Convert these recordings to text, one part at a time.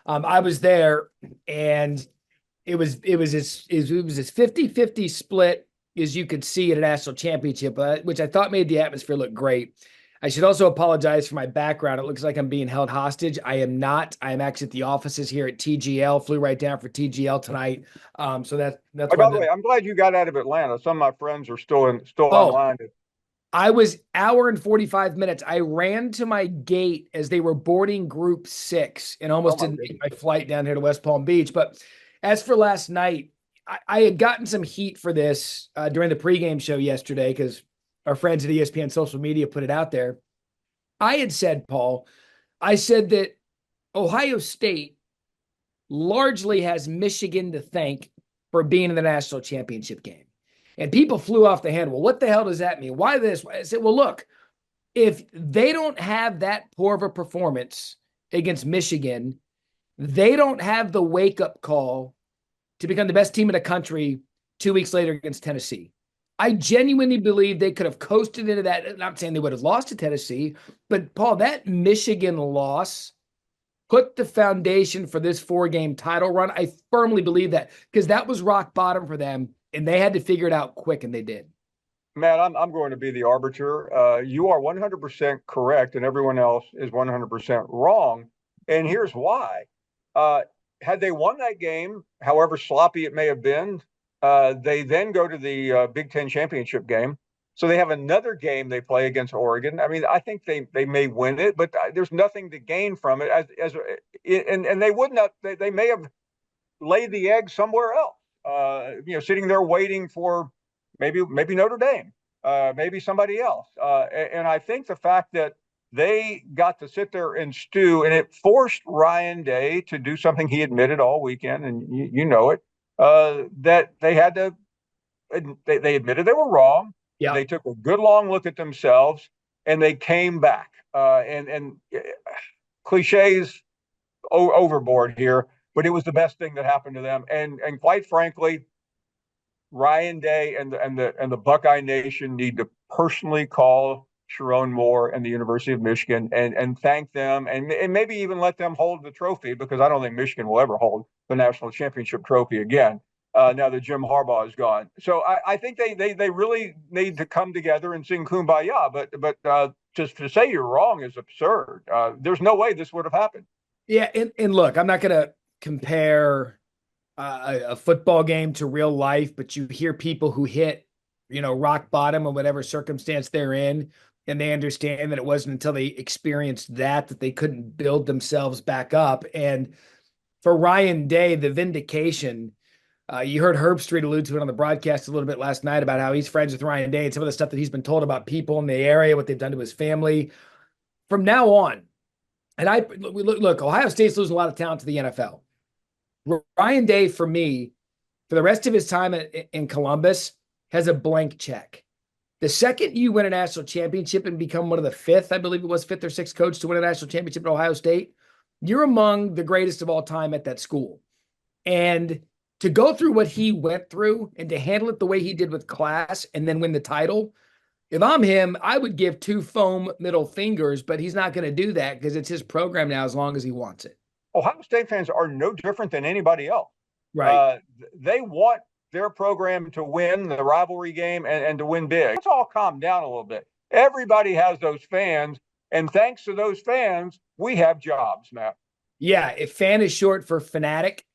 I was there, and it was as 50-50 split as you could see at a national championship, which I thought made the atmosphere look great. I should also apologize for my background. It looks like I'm being held hostage. I am not. I am actually at the offices here at TGL. Flew right down for TGL tonight. So that's Oh, why by the the way, I'm glad you got out of Atlanta. Some of my friends are still oh online. I was hour and 45 minutes. I ran to my gate as they were boarding group 6 and Oh almost my didn't make goodness. my flight down here to West Palm Beach. But as for last night, I had gotten some heat for this during the pregame show yesterday because our friends at ESPN social media put it out there. I had said, Paul, I said that Ohio State largely has Michigan to thank for being in the national championship game. And people flew off the handle. Well, what the hell does that mean? Why this? I said, well, look, if they don't have that poor of a performance against Michigan, they don't have the wake up call to become the best team in the country 2 weeks later against Tennessee. I genuinely believe they could have coasted into that. I'm not saying they would have lost to Tennessee, but Paul, that Michigan loss put the foundation for this 4-game title run. I firmly believe that because that was rock bottom for them and they had to figure it out quick, and they did. Matt, I'm going to be the arbiter. You are 100% correct, and everyone else is 100% wrong. And here's why. Uh, had they won that game, however sloppy it may have been, they then go to the Big Ten championship game. So they have another game they play against Oregon. I mean, I think they may win it, but there's nothing to gain from it. And they would not. They may have laid the egg somewhere else. Sitting there waiting for maybe Notre Dame, maybe somebody else. And I think the fact that they got to sit there and stew, and it forced Ryan Day to do something he admitted all weekend, and you know it, that they had to. They admitted they were wrong. Yeah. They took a good long look at themselves, and they came back. And cliches overboard here, but it was the best thing that happened to them. And quite frankly, Ryan Day and the Buckeye Nation need to personally call Sharon Moore and the University of Michigan and thank them and maybe even let them hold the trophy, because I don't think Michigan will ever hold the national championship trophy again. Now that Jim Harbaugh is gone, so I think they really need to come together and sing "Kumbaya." But just to say you're wrong is absurd. There's no way this would have happened. Yeah. And look, I'm not going to compare a football game to real life, but you hear people who hit, rock bottom or whatever circumstance they're in, and they understand that it wasn't until they experienced that they couldn't build themselves back up. And for Ryan Day, the vindication, you heard Herb Street allude to it on the broadcast a little bit last night about how he's friends with Ryan Day and some of the stuff that he's been told about people in the area, what they've done to his family. From now on, and look, Ohio State's losing a lot of talent to the NFL. Ryan Day, for me, for the rest of his time in Columbus, has a blank check. The second you win a national championship and become one of the fifth, I believe it was fifth or sixth coach to win a national championship at Ohio State, you're among the greatest of all time at that school. And to go through what he went through and to handle it the way he did with class and then win the title, if I'm him, I would give 2 foam middle fingers, but he's not going to do that because it's his program now as long as he wants it. Ohio State fans are no different than anybody else. Right. Uh, they want their program to win the rivalry game and to win big. Let's all calm down a little bit. Everybody has those fans, and thanks to those fans, we have jobs, Matt. Yeah, if fan is short for fanatic,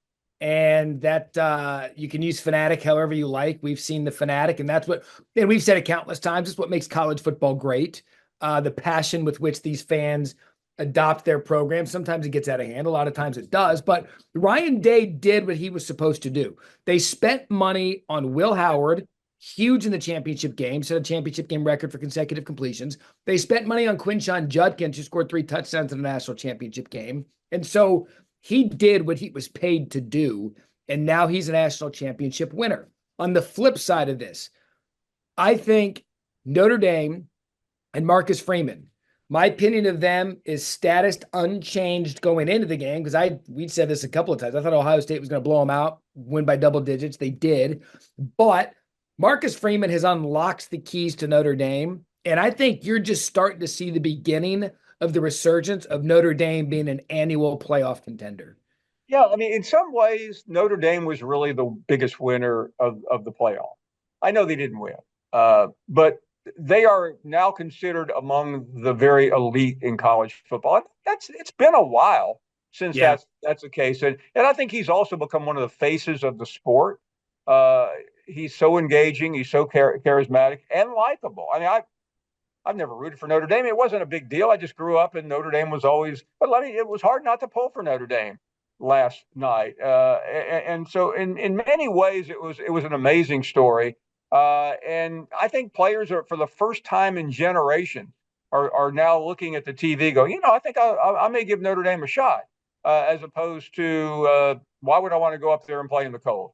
and that you can use fanatic however you like. We've seen the fanatic, and and we've said it countless times, it's what makes college football great. The passion with which these fans adopt their program. Sometimes it gets out of hand. A lot of times it does. But Ryan Day did what he was supposed to do. They spent money on Will Howard, huge in the championship game, set a championship game record for consecutive completions. They spent money on Quinshon Judkins, who scored 3 touchdowns in the national championship game. And so he did what he was paid to do, and now he's a national championship winner. On the flip side of this, I think Notre Dame and Marcus Freeman, my opinion of them is status unchanged going into the game, because we'd said this a couple of times. I thought Ohio State was going to blow them out, win by double digits. They did. But Marcus Freeman has unlocked the keys to Notre Dame, and I think you're just starting to see the beginning of the resurgence of Notre Dame being an annual playoff contender. Yeah, I mean, in some ways, Notre Dame was really the biggest winner of the playoff. I know they didn't win, but they are now considered among the very elite in college football. And it's been a while since Yeah. that's the case, and I think he's also become one of the faces of the sport. Uh, he's so engaging, he's so charismatic and likable. I mean, I've never rooted for Notre Dame. It wasn't a big deal. I just grew up, and Notre Dame was always. But let me. It was hard not to pull for Notre Dame last night, and so in many ways it was an amazing story. And I think players are for the first time in generations are now looking at the TV, going, I think I may give Notre Dame a shot, as opposed to why would I want to go up there and play in the cold?